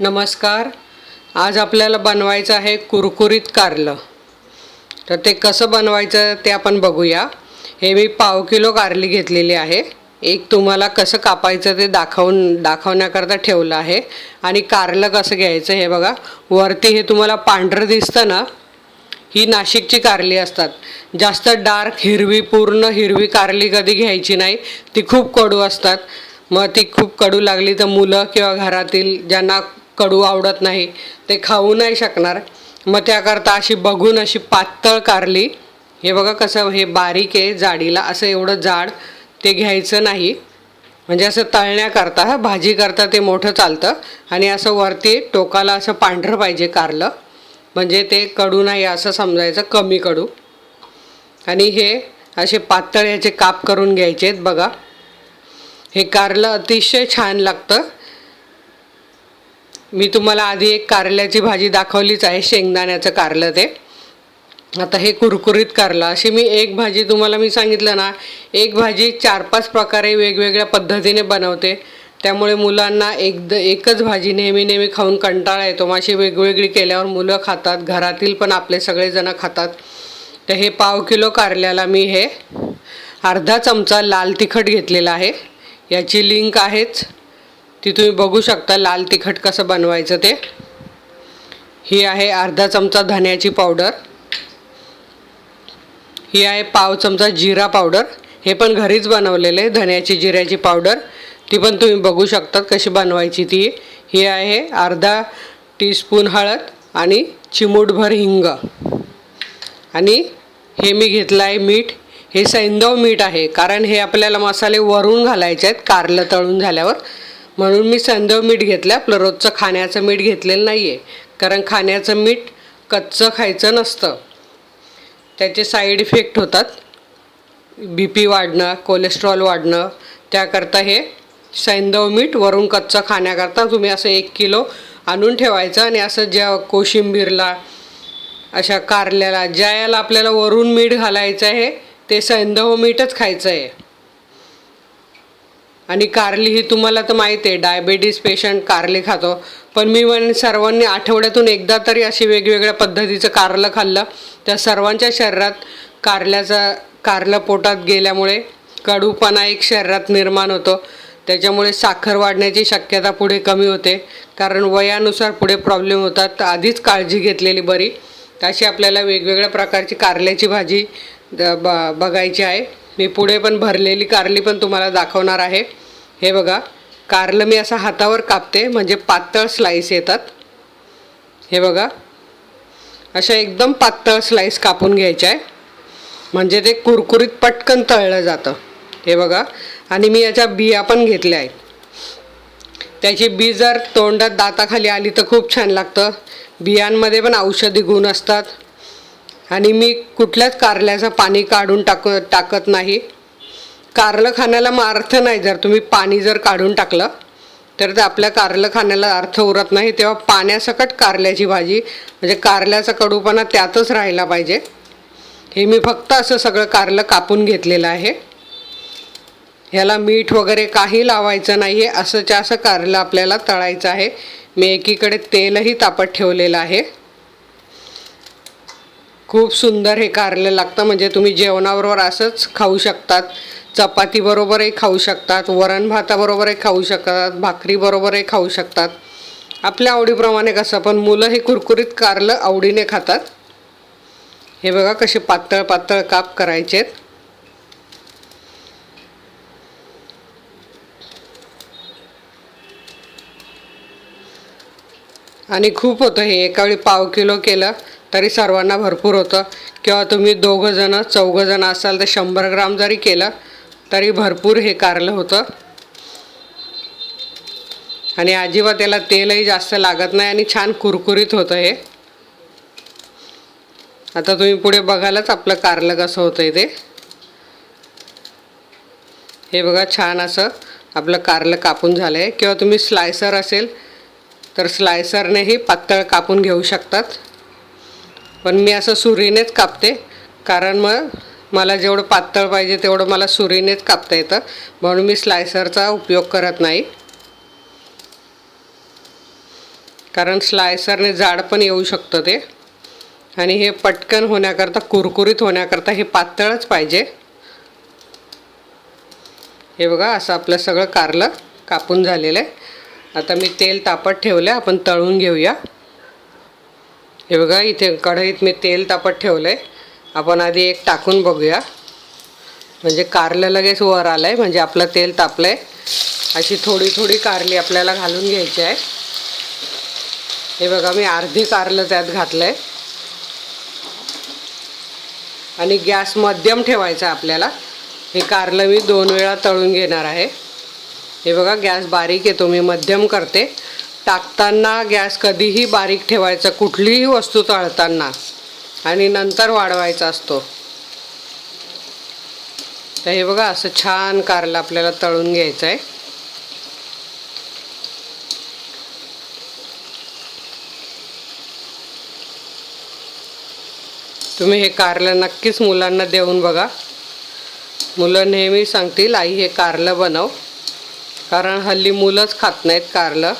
नमस्कार. आज आपल्याला बनवायचं आहे कुरकुरीत कारलं. तर ते कसं बनवायचं ते आपण बघूया. हे मी पाव किलो कारली घेतलेली आहे. एक तुम्हाला कसं कापायचं ते दाखवण्याकरता ठेवलं आहे. आणि कारलं कसं घ्यायचं हे बघा. वरती हे तुम्हाला पांढरं दिसतं ना, ही नाशिकची कारली असतात. जास्त डार्क हिरवी पूर्ण हिरवी कारली कधी घ्यायची नाही, ती खूप कडू असतात. मग ती खूप कडू लागली तर मुलं किंवा घरातील ज्यांना कडू आवडत नाही ते खाऊ नाही शकणार. मग त्याकरता अशी बघून अशी पातळ कारली, हे बघा कसं हे बारीक आहे जाडीला, असं एवढं जाड ते घ्यायचं नाही. म्हणजे असं तळण्याकरता भाजी करता ते मोठं चालतं. आणि असं वरती टोकाला असं पांढरं पाहिजे कारलं, म्हणजे ते कडू नाही असं समजायचं, कमी कडू. आणि हे असे पातळ याचे काप करून घ्यायचे आहेत बघा. हे कारलं अतिशय छान लागतं. मी तुम्हाला आधी एक कारल्याची भाजी दाखवलीच आहे, शेंगदाण्याचं कारलं ते. आता हे कुरकुरीत कारलं, अशी मी एक भाजी तुम्हाला मी सांगितलं ना, एक भाजी 4-5 प्रकारे वेगवेगळ्या पद्धतीने बनवते. त्यामुळे मुलांना एकच भाजी नेहमी खाऊन कंटाळा येतो. मग अशी वेगवेगळी केल्यावर मुलं खातात, घरातील पण आपले सगळेजण खातात. तर हे पाव किलो कारल्याला मी हे अर्धा चमचा लाल तिखट घेतलेला आहे. याची लिंक आहेच, ती तुम्ही बघू शकता लाल तिखट कसं बनवायचं ते. ही आहे अर्धा चमचा धन्याची पावडर. ही आहे पाव चमचा जिरा पावडर. हे पण घरीच बनवलेले आहे, धन्याची जिऱ्याची पावडर. ती पण तुम्ही बघू शकता कशी बनवायची ती. ही आहे अर्धा टीस्पून हळद आणि चिमूटभर हिंग. आणि हे मी घेतलं आहे मीठ. हे सैंधव मीठ आहे, कारण हे आपल्याला मसाले वरून घालायचे आहेत कारलं तळून झाल्यावर, म्हणून मी सैंधव मीठ घेतलं. आपलं रोजचं खाण्याचं मीठ घेतलेलं नाही आहे, कारण खाण्याचं मीठ कच्चं खायचं नसतं, त्याचे साईड इफेक्ट होतात. BP वाढणं, कोलेस्ट्रॉल वाढणं, त्याकरता हे सैंधव मीठ वरून कच्चं खाण्याकरता तुम्ही असं 1 किलो आणून ठेवायचं. आणि असं ज्या कोशिंबीरला, अशा कारल्याला, ज्या याला आपल्याला वरून मीठ घालायचं आहे ते सैंधव मीठच खायचं आहे. आणि कारली ही तुम्हाला तर माहीत आहे, डायबिटीज पेशंट कारली खातो. पण मी म्हणेन सर्वांनी आठवड्यातून एकदा तरी अशी वेगवेगळ्या पद्धतीचं कारलं खाल्लं तर सर्वांच्या शरीरात कारलं पोटात गेल्यामुळे कडूपणा एक शरीरात निर्माण होतो. त्याच्यामुळे साखर वाढण्याची शक्यता पुढे कमी होते, कारण वयानुसार पुढे प्रॉब्लेम होतात. तर आधीच काळजी घेतलेली बरी. अशी आपल्याला वेगवेगळ्या प्रकारची कारल्याची भाजी बघायची आहे. मी पुढे पण भरलेली कारली पण तुम्हाला दाखवणार आहे. हे बघा, कारलं मी असं हातावर कापते, म्हणजे पातळ स्लाईस येतात. हे बघा, अशा एकदम पातळ स्लाईस कापून घ्यायच्या आहे, म्हणजे ते कुरकुरीत पटकन तळलं जातं. हे बघा, आणि मी याच्या बिया पण घेतल्या आहेत. त्याची बी जर तोंडात दाताखाली आली तर खूप छान लागतं. बियांमध्ये पण औषधी गुण असतात. आणि मी कुठल्याच कारल्याचं पाणी काढून टाकत नाही. कारलं खाण्याला मग अर्थ नाही. जर तुम्ही पाणी जर काढून टाकलं तर ते आपल्या कारलं खाण्याला अर्थ उरत नाही. तेव्हा पाण्यासकट कारल्याची भाजी, म्हणजे कारल्याचा कडूपणा त्यातच राहिला पाहिजे. हे मी फक्त असं सगळं कारलं कापून घेतलेलं आहे. ह्याला मीठ वगैरे काही लावायचं नाही आहे. असंच्या असं कारलं आपल्याला तळायचं आहे. मी एकीकडे तेलही तापत ठेवलेलं आहे. खूप सुंदर हे कारलं लागतं. म्हणजे तुम्ही जेवणाबरोबर असंच खाऊ शकतात, चपातीबरोबरही खाऊ शकतात, वरण भाताबरोबरही खाऊ शकतात, भाकरीबरोबरही खाऊ शकतात, आपल्या आवडीप्रमाणे कसं. पण मुलं हे कुरकुरीत कारलं आवडीने खातात. हे बघा कसे पातळ पातळ काप करायचे आहेत. आणि खूप होतं हे, एकावेळी पाव किलो केलं तरी सर्वांना भरपूर होतं. किंवा तुम्ही 2-4 असाल तर 100 ग्राम जरी केलं तरी भरपूर हे कारलं होतं. आणि अजिबात त्याला तेलही जास्त लागत नाही आणि छान कुरकुरीत होतं हे. आता तुम्ही पुढे बघालच आपलं कारलं कसं होतं ते. हे बघा, छान असं आपलं कारलं कापून झालं आहे. किंवा तुम्ही स्लायसर असेल तर स्लायसरनेही पातळ कापून घेऊ शकतात. पण मी असं सुरीनेच कापते, कारण मग मला जेवढं पातळ पाहिजे तेवढं मला सुरीनेच कापता येतं, म्हणून मी स्लायसरचा उपयोग करत नाही. कारण स्लायसरने जाड पण येऊ शकतं ते. आणि हे पटकन होण्याकरता, कुरकुरीत होण्याकरता हे पातळच पाहिजे. हे बघा असं आपलं सगळं कारलं कापून झालेलं आहे. आता मी तेल तापत ठेवलं आहे, आपण तळून घेऊया. हे बघा इथे कढईत मी तेल तापत ठेवलं आहे. आपण आधी एक टाकून बघूया, म्हणजे कारलं लगेच वर आलं आहे, म्हणजे आपलं तेल तापलं आहे. अशी थोडी थोडी कारली आपल्याला घालून घ्यायची आहे. हे बघा मी अर्धी कारलं त्यात घातलं आहे. आणि गॅस मध्यम ठेवायचा आपल्याला. हे कारलं मी 2 वेळा तळून घेणार आहे. हे बघा गॅस बारीक आहे, तो मी मध्यम करते. टाकताना गॅस कधीही बारीक ठेवायचा, कुठलीही वस्तू तळताना, आणि नंतर वाढवायचा असतो. तर हे बघा असं छान कारलं आपल्याला तळून घ्यायचं आहे. तुम्ही हे कारलं नक्कीच मुलांना देऊन बघा. मुलं नेहमी सांगतील आई हे कारलं बनव, कारण हल्ली मुलंच खात नाहीत कारलं.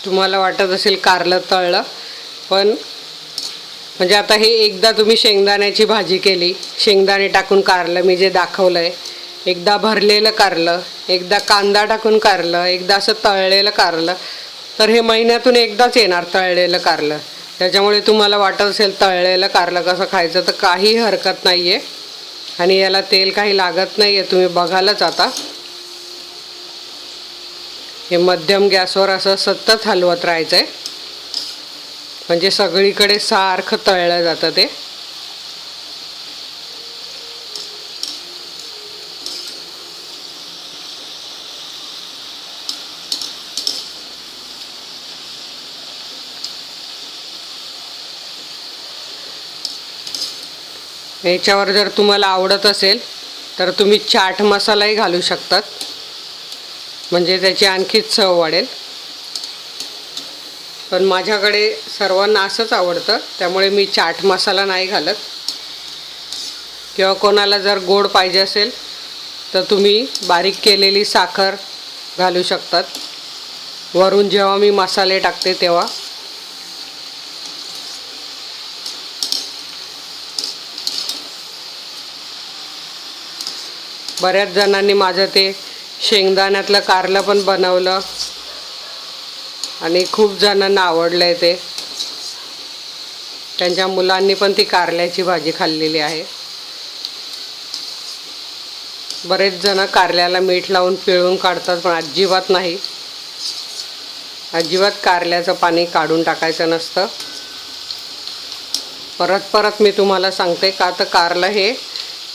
तुम्हाला वाटत असेल कारलं तळलं, पण म्हणजे आता हे एकदा तुम्ही शेंगदाण्याची भाजी केली, शेंगदाणे टाकून कारलं मी जे दाखवलं आहे, एकदा भरलेलं कारलं, एकदा कांदा टाकून कारलं, एकदा असं तळलेलं कारलं, तर हे महिन्यातून एकदाच येणार तळलेलं कारलं. त्याच्यामुळे तुम्हाला वाटत असेल तळलेलं कारलं कसं खायचं, तर काही हरकत नाही आहे. आणि याला तेल काही लागत नाही आहे, तुम्ही बघालच आता. हे मध्यम गॅसवर असं सतत हलवत राहायचं आहे, म्हणजे सगळीकडे सारखं तळलं जातं ते. याच्यावर जर तुम्हाला आवडत असेल तर तुम्ही चाट मसालाही घालू शकतात, म्हणजे त्याची आणखी चव वाढेल. पण माझ्याकडे सर्वांना असंच आवडतं, त्यामुळे मी चाट मसाला नाही घालत. किंवा कोणाला जर गोड पाहिजे असेल तर तुम्ही बारीक केलेली साखर घालू शकतात वरून जेव्हा मी मसाले टाकते तेव्हा. बऱ्याच जणांनी माझं ते शेंगदाण्यातलं कारलं पण बनवलं आणि खूप जणांना आवडलं आहे ते. त्यांच्या मुलांनी पण ती कारल्याची भाजी खाल्लेली आहे. बरेच जण कारल्याला मीठ लावून पिळून काढतात, पण अजिबात नाही. अजिबात कारल्याचं पाणी काढून टाकायचं नसतं. परत परत मी तुम्हाला सांगते, का तर कारलं हे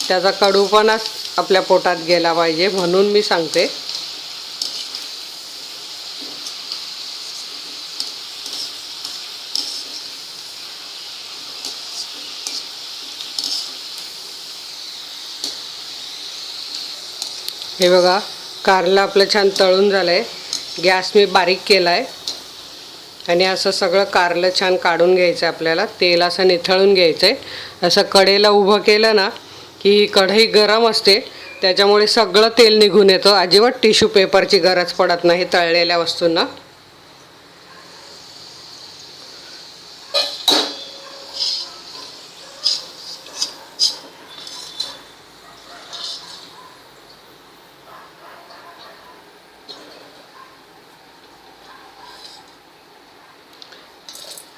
त्याचा कडूपणा आपल्या पोटात गेला पाहिजे म्हणून मी सांगते. हे बघा कारलं आपलं छान तळून झालं आहे. गॅस मी बारीक केला आहे आणि असं सगळं कारलं छान काढून घ्यायचं आहे आपल्याला. तेल असं निथळून घ्यायचं आहे. असं कढईला उभं केलं ना की ही कढई गरम असते, त्याच्यामुळे सगळं तेल निघून येतं. अजिबात टिश्यू पेपरची गरज पडत नाही तळलेल्या वस्तूंना.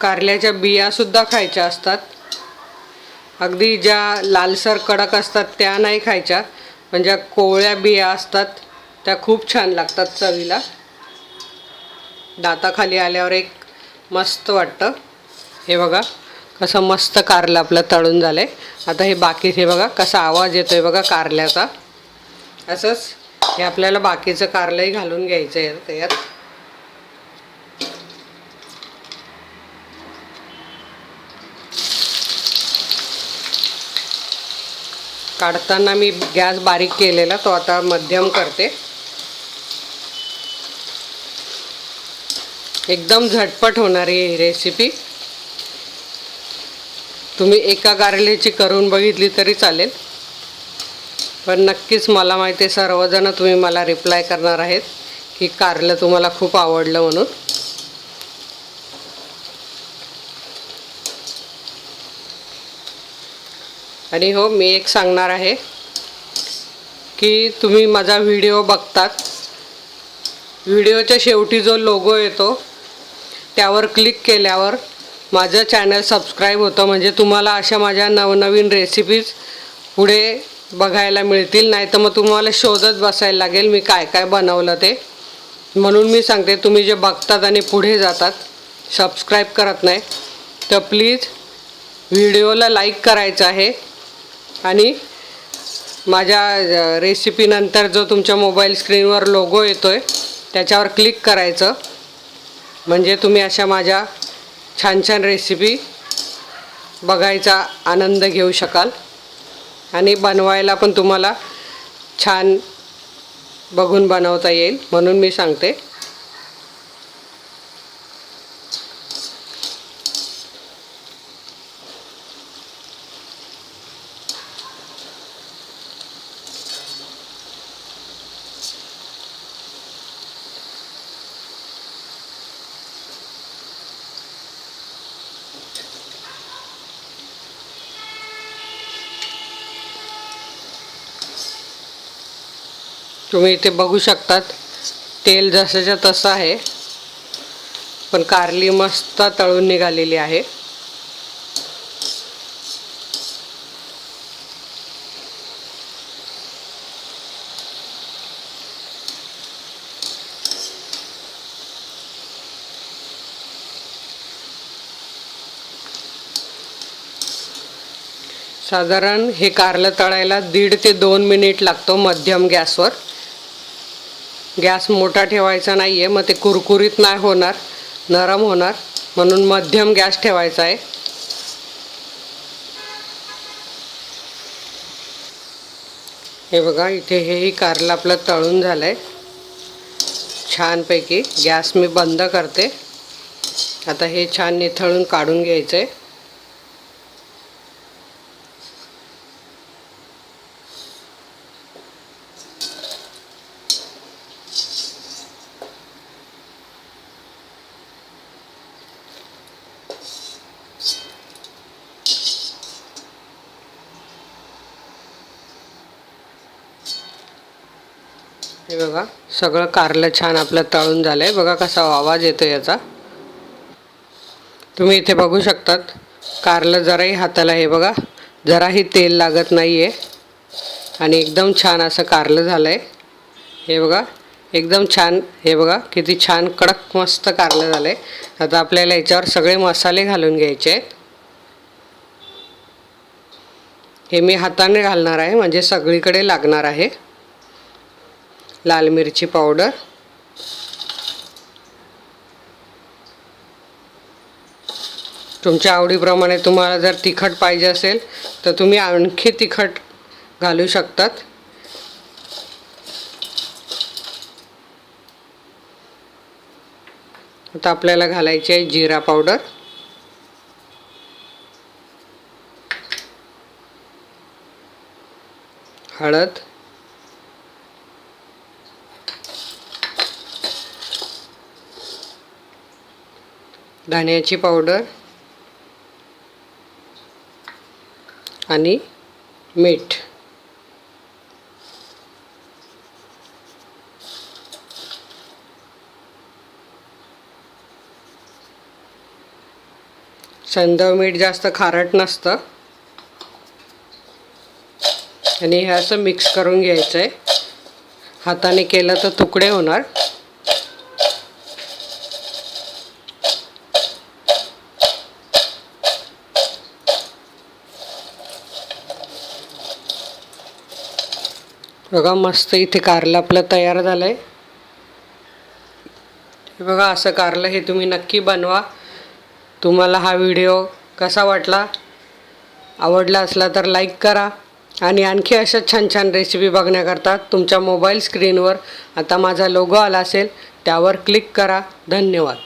कारल्याच्या बियासुद्धा खायच्या असतात. अगदी ज्या लालसर कडक असतात त्या नाही खायच्या, पण ज्या कोवळ्या बिया असतात त्या खूप छान लागतात चवीला. दाताखाली आल्यावर एक मस्त वाटतं. हे बघा कसं मस्त कारलं आपलं तळून झालं आहे. आता हे बाकी हे बघा कसा आवाज येतो आहे बघा कारल्याचा. असंच हे आपल्याला बाकीचं कारलंही घालून घ्यायचं आहे त्यात. काढताना मी गॅस बारीक केलेला, तो आता मध्यम करते. एकदम झटपट होणारी ही रेसिपी. तुम्ही एका कारल्याची करून बघितली तरी चालेल, पण नक्कीच मला माहिती आहे सर्वजण तुम्ही मला रिप्लाय करणार आहेत की कारलं तुम्हाला खूप आवडलं म्हणून. आणि हो, मी एक सांगणार आहे की तुम्ही माझा व्हिडिओ बघतात, व्हिडिओच्या शेवटी जो लोगो येतो त्यावर क्लिक केल्यावर माझं चॅनल सबस्क्राईब होतं, म्हणजे तुम्हाला अशा माझ्या नवनवीन रेसिपीज पुढे बघायला मिळतील. नाही तर मग तुम्हाला शोधत बसायला लागेल मी काय काय बनवलं ते. म्हणून मी सांगते, तुम्ही जे बघतात आणि पुढे जातात, सबस्क्राईब करत नाही, तर प्लीज व्हिडिओला लाईक करायचं आहे आणि माझ्या रेसिपीनंतर जो तुमच्या मोबाईल स्क्रीनवर लोगो येतो आहे त्याच्यावर क्लिक करायचं, म्हणजे तुम्ही अशा माझ्या छान छान रेसिपी बघायचा आनंद घेऊ शकाल आणि बनवायला पण तुम्हाला छान बघून बनवता येईल. म्हणून मी सांगते. तुम्ही इथे बघू शकतात, तेल जसंच्या तसं आहे, पण कारली मस्त तळून निघालेली आहे. साधारण हे कारलं तळायला 1.5 ते 2 मिनिट लागतो मध्यम गॅसवर. गॅस मोठा ठेवायचा नाही आहे, मग ते कुरकुरीत नाही होणार, नरम होणार, म्हणून मध्यम गॅस ठेवायचा आहे. हे बघा, इथे हेही कारलं आपलं तळून झालं आहे छानपैकी. गॅस मी बंद करते. आता हे छान निथळून काढून घ्यायचं आहे. हे बघा, सगळं कारलं छान आपलं तळून झालं आहे. बघा कसा आवाज येतो याचा. तुम्ही इथे बघू शकतात, कारलं जराही हाताला, हे बघा, जराही तेल लागत नाही आहे आणि एकदम छान असं कारलं झालं आहे. हे बघा, एकदम छान. हे बघा किती छान कडक मस्त कारलं झालं आहे. आता आपल्याला याच्यावर सगळे मसाले घालून घ्यायचे आहेत. हे मी हाताने घालणार आहे, म्हणजे सगळीकडे लागणार आहे. लाल मिरची पावडर, तुमच्या आवडीप्रमाणे. तुम्हाला जर तिखट पाहिजे असेल तर तुम्ही आणखी तिखट घालू शकतात. आता आपल्याला घालायची आहे जिरा पावडर, हळद, धण्याची पावडर आणि मीठ. सेंधव मीठ जास्त खारट नसतं. आणि हे असं मिक्स करून घ्यायचं आहे. हाताने केलं तर तुकडे होणार. बघा, मस्त इथे कारलं आपलं तयार झालं आहे. हे बघा, असं कारलं हे तुम्ही नक्की बनवा. तुम्हाला हा व्हिडिओ कसा वाटला? आवडला असला तर लाईक करा आणि आणखी अशा छान छान रेसिपी बघण्याकरता तुमच्या मोबाईल स्क्रीनवर आता माझा लोगो आला असेल, त्यावर क्लिक करा. धन्यवाद.